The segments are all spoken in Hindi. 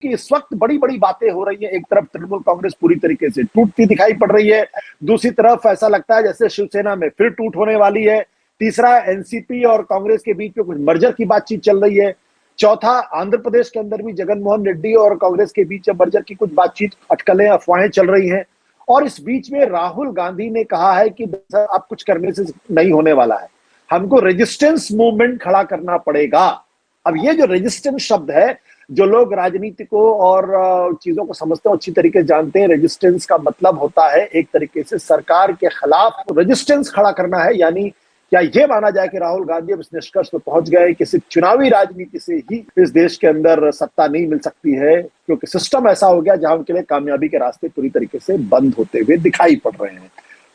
कि इस वक्त बड़ी बड़ी बातें हो रही हैं। एक तरफ तृणमूल कांग्रेस पूरी तरीके से टूटती दिखाई पड़ रही है, दूसरी तरफ ऐसा लगता है जैसे शिवसेना में फिर टूट होने वाली है, तीसरा एनसीपी और कांग्रेस के बीच में कुछ मर्जर की बातचीत चल रही है, चौथा आंध्र प्रदेश के अंदर भी जगनमोहन रेड्डी और कांग्रेस के बीच मर्जर की कुछ बातचीत, अटकलें, अफवाहें चल रही हैं। और इस बीच में राहुल गांधी ने कहा है कि अब कुछ करने से नहीं होने वाला है, हमको रेजिस्टेंस मूवमेंट खड़ा करना पड़ेगा। अब ये जो रेजिस्टेंस शब्द है, जो लोग राजनीति को और चीजों को समझते हैं, अच्छी तरीके से जानते हैं, रेजिस्टेंस का मतलब होता है एक तरीके से सरकार के खिलाफ रेजिस्टेंस खड़ा करना है। यानी क्या ये माना जाए कि राहुल गांधी अब इस निष्कर्ष पर पहुंच गए कि सिर्फ चुनावी राजनीति से ही इस देश के अंदर सत्ता नहीं मिल सकती है, क्योंकि सिस्टम ऐसा हो गया जहां उनके लिए कामयाबी के रास्ते पूरी तरीके से बंद होते हुए दिखाई पड़ रहे हैं।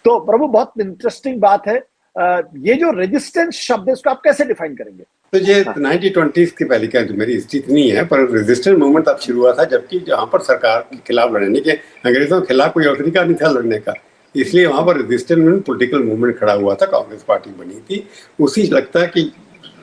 तो प्रभु, बहुत इंटरेस्टिंग बात है। ये जो रेजिस्टेंस शब्द है, इसको आप कैसे डिफाइन करेंगे? तो ये 1920s की पहले का, जो मेरी हिस्ट्री इतनी है, पर रेजिस्टेंस मूवमेंट तब शुरू हुआ था जबकि जहाँ पर सरकार के खिलाफ लड़ने के, अंग्रेजों के खिलाफ कोई और तरीका नहीं था लड़ने का, इसलिए वहाँ पर रेजिस्टेंस मूवमेंट, पॉलिटिकल मूवमेंट खड़ा हुआ था। कांग्रेस पार्टी बनी थी। उसी लगता है कि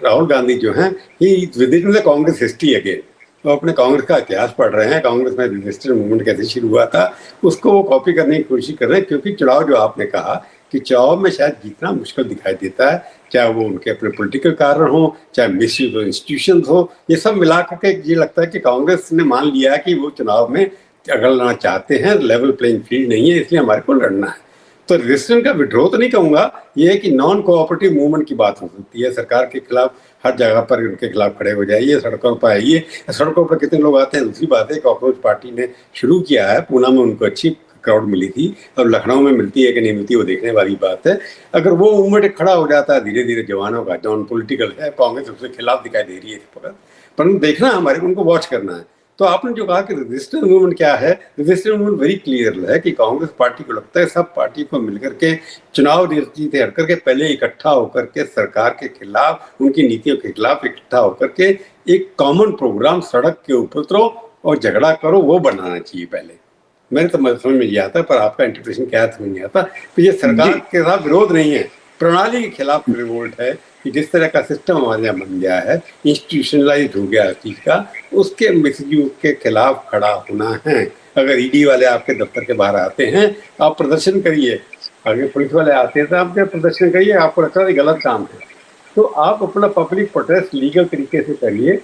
राहुल गांधी जो है ही विद कांग्रेस हिस्ट्री अगेन, वो अपने कांग्रेस का इतिहास पढ़ रहे हैं, कांग्रेस में रेजिस्टेंस मूवमेंट कैसे शुरू हुआ था उसको वो कॉपी करने की कोशिश कर रहे हैं। क्योंकि चुनाव, जो आपने कहा कि चुनाव में शायद जीतना मुश्किल दिखाई देता है, चाहे वो उनके अपने पॉलिटिकल कारण हो, चाहे मिसयूज ऑफ इंस्टीट्यूशंस हो, ये सब मिला करके ये लगता है कि कांग्रेस ने मान लिया है कि वो चुनाव में अगर लड़ना चाहते हैं, लेवल प्लेइंग फील्ड नहीं है, इसलिए हमारे को लड़ना है। तो रेजिस्टेंस का विड्रॉ तो नहीं कहूँगा, ये है कि नॉन कोऑपरेटिव मूवमेंट की बात हो सकती है। सरकार के खिलाफ हर जगह पर उनके खिलाफ खड़े हो जाइए, सड़कों पर आइए। सड़कों पर कितने लोग आते हैं दूसरी बात है। कॉकरोच पार्टी ने शुरू किया है, पूना में उनको अच्छी क्राउड मिली थी, अब लखनऊ में मिलती है कि नहीं मिलती वो देखने वाली बात है। अगर वो मूवमेंट खड़ा हो जाता है धीरे धीरे जवानों का, नॉन पॉलिटिकल है, कांग्रेस उसके खिलाफ दिखाई दे रही है इस वक्त, पर देखना हमारे उनको वॉच करना है। तो आपने जो कहा कि रेजिस्टेंस मूवमेंट क्या है, रेजिस्टेंस मूवमेंट वेरी क्लियर है कि कांग्रेस पार्टी को लगता है सब पार्टी को मिलकर के चुनाव जीते हट करके पहले इकट्ठा होकर के सरकार के खिलाफ, उनकी नीतियों के खिलाफ इकट्ठा होकर के एक कॉमन प्रोग्राम सड़क के ऊपर उतरो और झगड़ा करो, वो बनाना चाहिए पहले। मेरे तो समझ में नहीं आता, पर आपका इंटरप्रिटेशन क्या समझ नहीं आता। तो ये सरकार के साथ विरोध नहीं है, प्रणाली के खिलाफ रिवोल्ट है कि जिस तरह का सिस्टम हमारे यहाँ बन गया है, इंस्टीट्यूशनलाइज हो गया चीज का, उसके मिसयूज के खिलाफ खड़ा होना है। अगर ईडी वाले आपके दफ्तर के बाहर आते हैं, आप प्रदर्शन करिए, अगर पुलिस वाले आते हैं तो आप प्रदर्शन करिए, आपको लगता है गलत काम है तो आप अपना पब्लिक प्रोटेस्ट लीगल तरीके से करिए,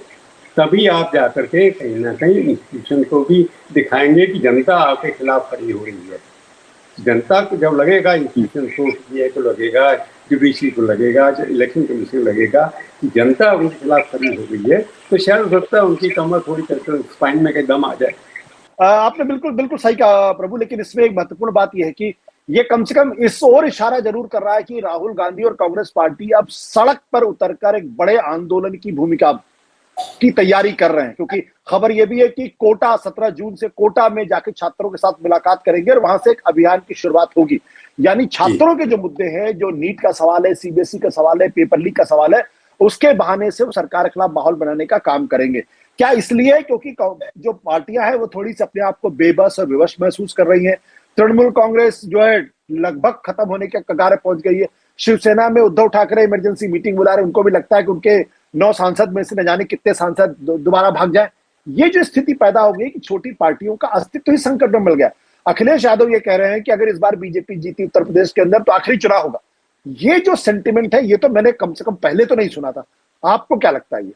तभी आप जाकर के कहीं ना कहीं इंस्टीट्यूशन को भी दिखाएंगे कि जनता आपके खिलाफ खड़ी हो रही है। जनता को जब लगेगा, इंस्टीट्यूशन को, सीए को लगेगा, जुडिशरी को लगेगा, इलेक्शन कमीशन लगेगा कि जनता उनके खिलाफ खड़ी हो गई है, तो शायद हो सकता है उनकी कमर थोड़ी स्पाइन में कहीं दम आ जाए। आपने बिल्कुल बिल्कुल सही कहा प्रभु, लेकिन इसमें एक महत्वपूर्ण बात यह है कि ये कम से कम इस ओर इशारा जरूर कर रहा है कि राहुल गांधी और कांग्रेस पार्टी अब सड़क पर उतरकर एक बड़े आंदोलन की भूमिका की तैयारी कर रहे हैं। क्योंकि खबर यह भी है कि कोटा 17 जून से कोटा में जाके छात्रों के साथ मुलाकात करेंगे और वहां से एक अभियान की शुरुआत होगी। यानी छात्रों के जो मुद्दे हैं, जो नीट का सवाल है, सीबीएसई का सवाल है, पेपर लीक का सवाल है, उसके बहाने से वो सरकार के खिलाफ माहौल बनाने का काम करेंगे। क्या इसलिए क्योंकि जो पार्टियां हैं वो थोड़ी सी अपने आप को बेबस और विवश महसूस कर रही हैं? तृणमूल कांग्रेस जो है लगभग खत्म होने के कगार पहुंच गई है। शिवसेना में उद्धव ठाकरे इमरजेंसी मीटिंग बुला रहे, उनको भी लगता है कि उनके 9 सांसद में से न जाने कितने सांसद दोबारा भाग जाए। ये जो स्थिति पैदा हो गई कि छोटी पार्टियों का अस्तित्व ही संकट में मिल गया। अखिलेश यादव ये कह रहे हैं कि अगर इस बार बीजेपी जीती उत्तर प्रदेश के अंदर तो आखिरी चुनाव होगा। ये जो सेंटिमेंट है, ये तो मैंने कम से कम पहले तो नहीं सुना था। आपको क्या लगता है? ये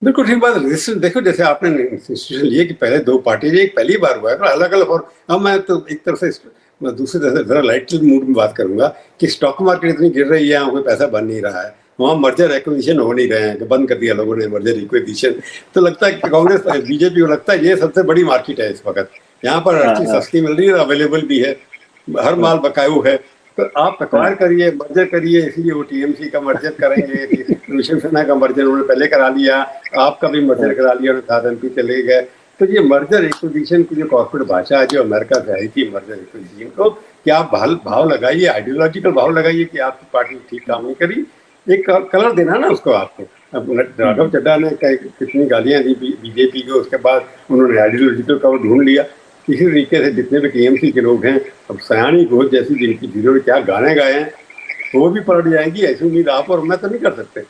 बिल्कुल ठीक बात। रजिस्टर देखो, जैसे आपने इंस्टीट्यूशन लिए कि पहले दो पार्टी, एक पहली बार हुआ है तो अलग अलग। और अब मैं तो एक तरफ से दूसरी तरफ से जरा लाइट मूड में बात करूंगा कि स्टॉक मार्केट इतनी गिर रही है, कोई पैसा बन नहीं रहा है, वहाँ मर्जर एक्विजिशन हो नहीं रहे हैं, बंद कर दिया लोगों ने मर्जर एक्विजिशन। तो लगता है कि कांग्रेस बीजेपी को लगता है ये सबसे बड़ी मार्केट है इस वक्त, यहाँ पर हर चीज सस्ती मिल रही है, अवेलेबल भी है, हर माल बकायू है। तो आप एक्वायर करिए, मर्जर करिए। इसीलिए वो टीएमसी का मर्जर करेंगे, शिवसेना का मर्जर उन्होंने पहले करा लिया, आपका भी मर्जर करा लिया, साथ एमपी चले गए। तो ये मर्जर एक्विजिशन की जो कॉर्पोरेट भाषा है, जो अमेरिका से आई थी मर्जर एक्विजिशन को, कि आप भाव लगाइए, आइडियोलॉजिकल भाव लगाइए कि आपकी पार्टी ठीक काम नहीं करी, एक कलर देना ना उसको आपको। अब राघव चड्ढा ने कितनी गालियां दी बीजेपी को, उसके बाद उन्होंने आइडियोलॉजिकल कवर ढूंढ लिया। इसी तरीके से जितने भी टीएमसी के लोग हैं, अब सयानी घोष जैसी जिनकी हीरो क्या गाने गाए हैं, वो भी पलट जाएंगी, ऐसी उम्मीद आप और मैं तो नहीं कर सकते।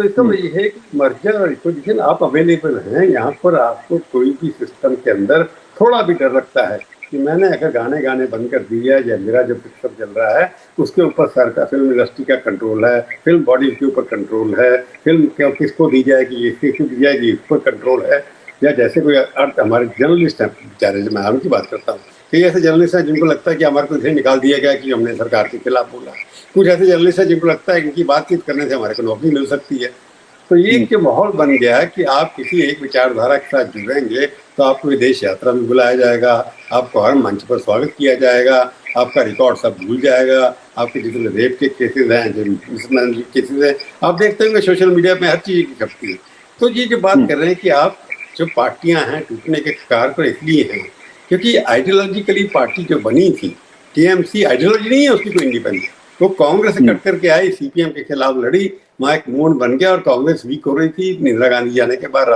तो इसका मतलब ये है कि मर्जर और इक्विजिशन आप अवेलेबल हैं यहाँ पर। आपको कोई भी सिस्टम के अंदर थोड़ा भी डर लगता है कि मैंने अगर गाने बंद कर दिया या मेरा जो सिस्टम चल रहा है उसके ऊपर सरकार, फिल्म इंडस्ट्री का कंट्रोल है, फिल्म बॉडी के ऊपर कंट्रोल है, फिल्म किसको दी जाएगी, किसको दी जाएगी, इस पर कंट्रोल है। या जैसे कोई हमारे जर्नलिस्ट हैं बेचारे, मैं उनकी बात करता हूँ, कई ऐसे जर्नलिस्ट हैं जिनको लगता है कि हमारे को इसे निकाल दिया गया कि हमने सरकार के खिलाफ बोला। कुछ ऐसे जर्नलिस्ट हैं जिनको लगता है कि इनकी बातचीत करने से हमारे को नौकरी मिल सकती है। तो ये एक माहौल बन गया है कि आप किसी एक विचारधारा के साथ जुड़ेंगे तो आपको विदेश यात्रा में बुलाया जाएगा, आपको हर मंच पर स्वागत किया जाएगा, आपका रिकॉर्ड सब भूल जाएगा, आपके जितने रेप के केसेज हैं, जो मिसमैनेजमेंट केसेज हैं, आप देखते होंगे सोशल मीडिया में हर चीज़ की छपती है। तो ये जो बात कर रहे हैं कि आप जो पार्टियां हैं टूटने के कार पर इसलिए हैं क्योंकि आइडियोलॉजिकली पार्टी जो बनी थी, टीएमसी आइडियोलॉजी नहीं है उसकी कोई इंडिपेंडेंट, वो कांग्रेस से कट करके आई, सीपीएम के खिलाफ लड़ी, वहाँ एक मूड बन गया और कांग्रेस वीक हो रही थी। इंदिरा गांधी जाने के बाद,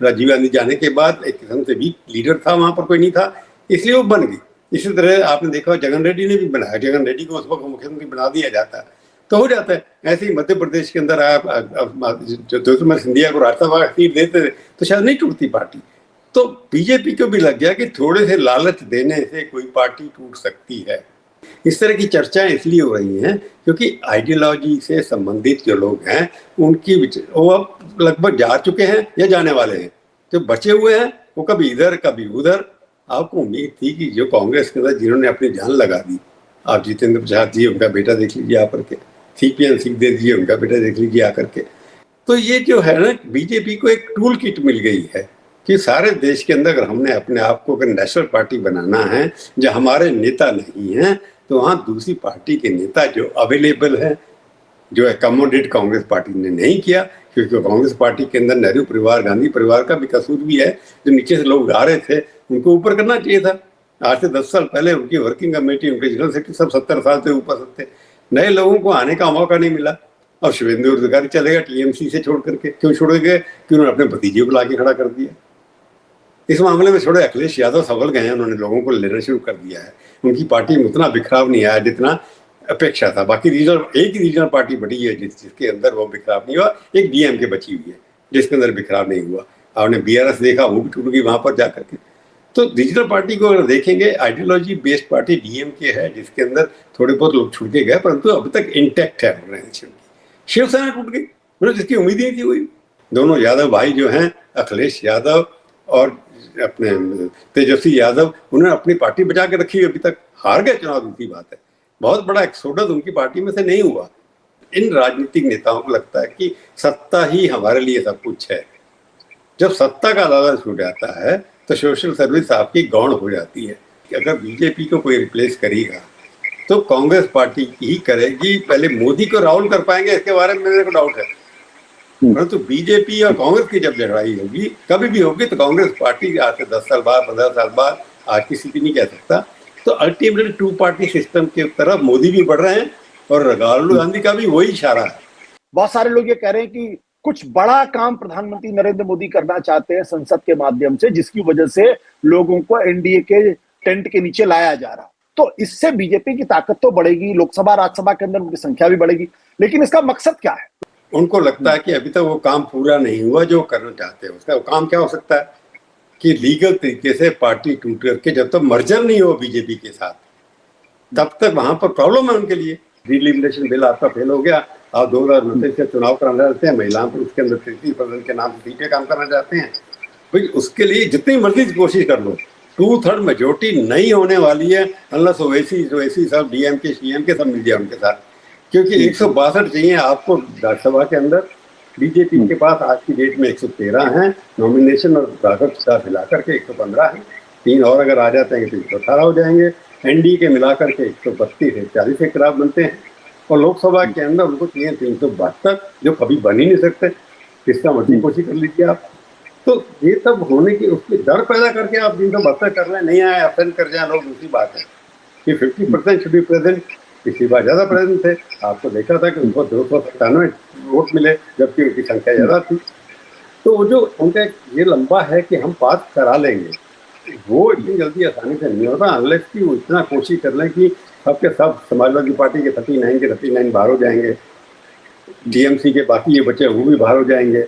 राजीव गांधी जाने के बाद एक किस्म से वीक लीडर था, वहाँ पर कोई नहीं था, इसलिए वो बन गई। इसी तरह आपने देखा जगन रेड्डी ने भी बनाया, जगन रेड्डी को उस वक्त मुख्यमंत्री बना दिया जाता तो हो जाता है। ऐसे ही मध्य प्रदेश के अंदर आप ज्योतिर्मय सिंधिया को राज्यसभा सीट देते तो शायद नहीं टूटती पार्टी। तो बीजेपी को भी लग गया कि थोड़े से लालच देने से कोई पार्टी टूट सकती है। इस तरह की चर्चाएं इसलिए हो रही हैं क्योंकि आइडियोलॉजी से संबंधित जो लोग हैं उनकी वो अब लगभग जा चुके हैं या जाने वाले हैं। जो बचे हुए हैं वो कभी इधर कभी उधर। आपको उम्मीद थी कि जो कांग्रेस के अंदर जिन्होंने अपनी जान लगा दी, आप जितेंद्र प्रसाद जी उनका बेटा देख लीजिए आकर के, सीपीएम सिंहदेव जी उनका बेटा देख लीजिए आकर के। तो ये जो है ना, बीजेपी को एक टूल किट मिल गई है कि सारे देश के अंदर अगर हमने अपने आप को अगर नेशनल पार्टी बनाना है, जो हमारे नेता नहीं हैं, तो वहाँ दूसरी पार्टी के नेता जो अवेलेबल है, जो एकोमोडेट कांग्रेस पार्टी ने नहीं किया, क्योंकि कांग्रेस पार्टी के अंदर नेहरू परिवार, गांधी परिवार का भी कसूर भी है। जो नीचे से लोग आ रहे थे उनको ऊपर करना चाहिए था। आज से 10 साल पहले उनकी वर्किंग कमेटी, उनके जनरल सेक्रेटरी सब 70 साल से ऊपर थे। नए लोगों को आने का मौका नहीं मिला। और शुभेंदु अधिकारी चलेगा टीएमसी से छोड़ करके, क्यों छोड़ गए? कि उन्होंने अपने भतीजे को लाके खड़ा कर दिया। इस मामले में थोड़े अखिलेश यादव सफल गए हैं, उन्होंने लोगों को लेना शुरू कर दिया है। उनकी पार्टी में उतना बिखराव नहीं आया जितना अपेक्षा था। बाकी एक ही रीजनल पार्टी बड़ी है जिसके अंदर वो बिखराव नहीं हुआ। एक डीएमके बची हुई है जिसके अंदर बिखराव नहीं हुआ। आपने बीआरएस देखा, वो भी टूट गई वहां पर जाकर के। तो रीजनल पार्टी को अगर देखेंगे, आइडियोलॉजी बेस्ड पार्टी डीएमके है जिसके अंदर थोड़े बहुत लोग छूट के गए, परंतु अब तक इंटैक्ट है ऑर्गेनाइजेशन की। शिवसेना टूट गई, उन्हें जिसकी उम्मीद ही नहीं थी हुई। दोनों यादव भाई जो हैं, अखिलेश यादव और अपने तेजस्वी यादव, उन्होंने अपनी पार्टी बचा के रखी। अभी तक हार गए चुनाव, दूसरी बात है। बहुत बड़ा एक्सोडस उनकी पार्टी में से नहीं हुआ। इन राजनीतिक नेताओं को लगता है कि सत्ता ही हमारे लिए सब कुछ है। जब सत्ता का लालच छूट जाता है तो सोशल सर्विस आपकी गौण हो जाती है। कि अगर बीजेपी को कोई रिप्लेस करेगा तो कांग्रेस पार्टी ही करेगी। पहले मोदी को राहुल कर पाएंगे, इसके बारे में मेरे को डाउट है। परंतु बीजेपी और कांग्रेस की जब लड़ाई होगी, कभी भी होगी, तो कांग्रेस पार्टी आज से 10 साल बाद, 15 साल बाद, आज की स्थिति नहीं कह सकता। तो अल्टीमेटली 2 पार्टी सिस्टम की तरफ मोदी भी बढ़ रहे हैं और राहुल गांधी का भी वही इशारा है। बहुत सारे लोग ये कह रहे हैं कि कुछ बड़ा काम प्रधानमंत्री नरेंद्र मोदी करना चाहते हैं संसद के माध्यम से, जिसकी वजह से लोगों को एनडीए के टेंट के नीचे लाया जा रहा। तो इससे बीजेपी की ताकत तो बढ़ेगी, लोकसभा राज्यसभा के अंदर उनकी संख्या भी बढ़ेगी, लेकिन इसका मकसद क्या है? उनको लगता है कि अभी तक वो काम पूरा नहीं हुआ जो करना चाहते हैं। उसका काम क्या हो सकता है कि लीगल तरीके से पार्टी टूट करके जब तक मर्जर नहीं हो बीजेपी के साथ, तब तक वहां पर प्रॉब्लम है उनके लिए। डिलिमिटेशन बिल आपका फेल हो गया, आप 2029 का चुनाव कराना चाहते हैं, महिलाओं पर उसके अंदर 33% के नाम से सीटें काम करना चाहते हैं। भाई उसके लिए जितनी मर्जी कोशिश कर लो, 2/3 मेजोरिटी नहीं होने वाली है अनलेस ओवैसी सब डीएमके सीएमके सब मिल जाए उनके साथ। क्योंकि 162 चाहिए आपको राज्यसभा के अंदर। बीजेपी के पास आज की डेट में 113 हैं, नॉमिनेशन और दाखिल मिलाकर के 115 है। 3 और अगर आ जाते हैं तो 118 हो जाएंगे। एनडीए के मिलाकर के 132 से 40 के खिलाफ बनते हैं। और लोकसभा के अंदर उनको चाहिए 372, जो कभी बन ही नहीं सकते। किसका मर्जी कोशिश कर लीजिए आप। तो ये सब होने की उसकी डर पैदा करके आप 372 कर रहे हैं, नहीं आए अफेंड कर जाए लोग, दूसरी बात है कि 50% शुड बी प्रेजेंट। पिछली बार ज्यादा प्रेजेंट थे, आपको देखा था कि उनको 297 वोट मिले जबकि उनकी संख्या ज्यादा थी। तो वो जो उनका ये लंबा है कि हम पास करा लेंगे, वो इतनी जल्दी आसानी से नहीं होता अनलेस कि वो इतना कोशिश कर लें कि सबके सब समाजवादी पार्टी के 39 बाहर हो जाएंगे। टीएमसी के बाकी ये बच्चे वो भी बाहर हो जाएंगे,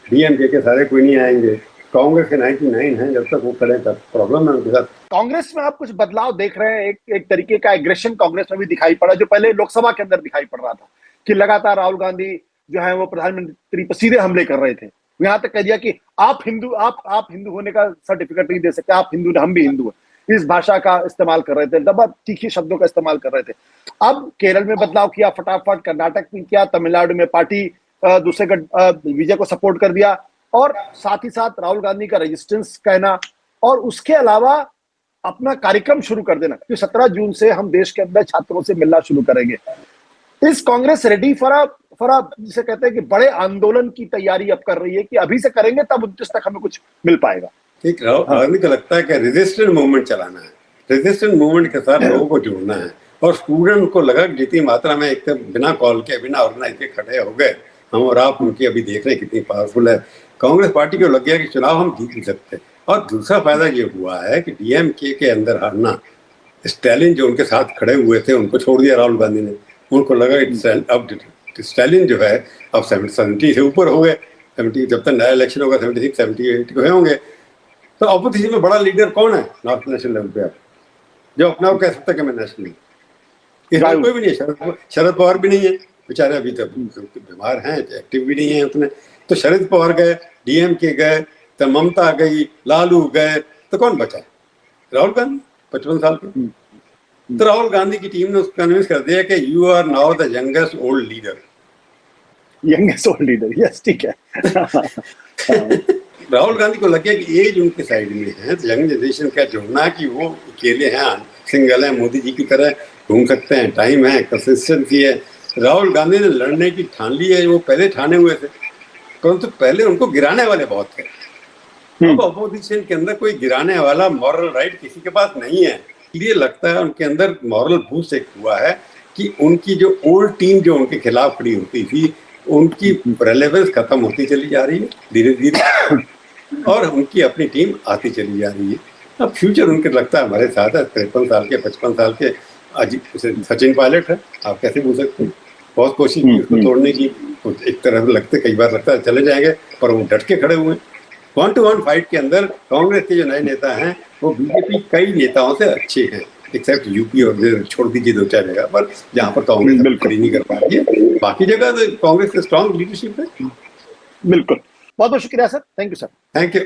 डीएमके के सारे कोई नहीं आएंगे, कांग्रेस के 99 हैं, जब तक वो खड़े तब प्रॉब्लम है उनके साथ। कांग्रेस में आप कुछ बदलाव देख रहे हैं? एक तरीके का एग्रेशन कांग्रेस में भी दिखाई पड़ा, जो पहले लोकसभा के अंदर दिखाई पड़ रहा था कि लगातार राहुल गांधी जो है वो प्रधानमंत्री पर सीधे हमले कर रहे थे। यहां तक कह दिया कि आप हिंदू होने का सर्टिफिकेट नहीं दे सकते, आप हिंदू, हम भी हिंदू हैं। इस भाषा का इस्तेमाल कर रहे थे, बहुत तीखे शब्दों का इस्तेमाल कर रहे थे। अब केरल में बदलाव किया फटाफट, कर्नाटक में किया, तमिलनाडु में पार्टी दूसरे विजय को सपोर्ट कर दिया, और साथ ही साथ राहुल गांधी का रेजिस्टेंस कहना, और उसके अलावा अपना कार्यक्रम शुरू कर देना कि 17 जून से हम देश के अंदर छात्रों से मिलना शुरू करेंगे। इस कांग्रेस रेडी फॉर जिसे कहते हैं कि बड़े आंदोलन की तैयारी अब कर रही है कि अभी से करेंगे तब 29 तक हमें कुछ मिल पाएगा। ठीक, राहुल गांधी को लगता है कि रेजिस्टेंट मूवमेंट चलाना है, रेजिस्टेंट मूवमेंट के साथ लोगों को जोड़ना है, और स्टूडेंट को लगा कि जितनी मात्रा में एक तो बिना कॉल के, बिना ऑर्गेनाइज के खड़े हो गए हम और आप, उनकी अभी देख रहे हैं कितनी पावरफुल है। कांग्रेस पार्टी को लग गया कि चुनाव हम जीत नहीं सकते। और दूसरा फायदा ये हुआ है कि डीएमके के अंदर हारना, स्टालिन जो उनके साथ खड़े हुए थे उनको छोड़ दिया राहुल गांधी ने। उनको लगा अब स्टालिन जो है अब 70 से ऊपर हो गए, 70, जब तक नया इलेक्शन होगा 76 78 को होंगे। तो ऑपोजिशन में बड़ा लीडर कौन है नेशनल लेवल पे, जो अपना कह सकता है कि मैं नेशनल, कोई भी नहीं है। शरद पवार भी नहीं है बेचारे, अभी तक बीमार हैं, एक्टिव भी नहीं है उतने। तो शरद पवार गए, डीएमके गए, तो ममता गई, लालू गए, तो कौन बचा? राहुल गांधी 55 साल के। तो राहुल गांधी की टीम ने उसको कन्विंस कर दिया कि you are now the youngest old leader. Youngest old leader, yes, ठीक है। राहुल गांधी को लग गया कि एज उनके साइड में है, तो यंग जनरेशन का जोड़ना कि वो अकेले हैं, सिंगल है, मोदी जी की तरह घूम सकते हैं, टाइम है, कंसिस्टेंसी है। राहुल गांधी ने लड़ने की ठान ली है, वो पहले ठाने हुए थे, परंतु पहले उनको गिराने वाले बहुत थे। अब अपोजिशन के अंदर कोई गिराने वाला मॉरल राइट किसी के पास नहीं है। इसलिए लगता है उनके अंदर मॉरल बूस्ट एक हुआ है कि उनकी जो ओल्ड टीम जो उनके खिलाफ खड़ी होती थी, उनकी रेलेवेंस खत्म होती चली जा रही है धीरे धीरे, और उनकी अपनी टीम आती चली जा रही है। अब फ्यूचर उनके लगता है हमारे साथ है। 53 साल के, 55 साल के सचिन पायलट है, आप कैसे भूल सकते हैं। बहुत कोशिश की उसको तोड़ने की, एक तरह लगते कई बार लगता है चले जाएंगे, पर वो डट के खड़े हुए। 1-to-1 फाइट के अंदर कांग्रेस के जो नए नेता हैं वो बीजेपी कई नेताओं से अच्छे हैं, एक्सेप्ट यूपी और छोड़ दीजिए 2-4 जगह पर जहाँ पर कांग्रेस खड़ी नहीं कर पा रही है। बाकी जगह तो कांग्रेस की स्ट्रॉन्ग लीडरशिप है। बिल्कुल, बहुत बहुत शुक्रिया sir, thank you sir. Thank you.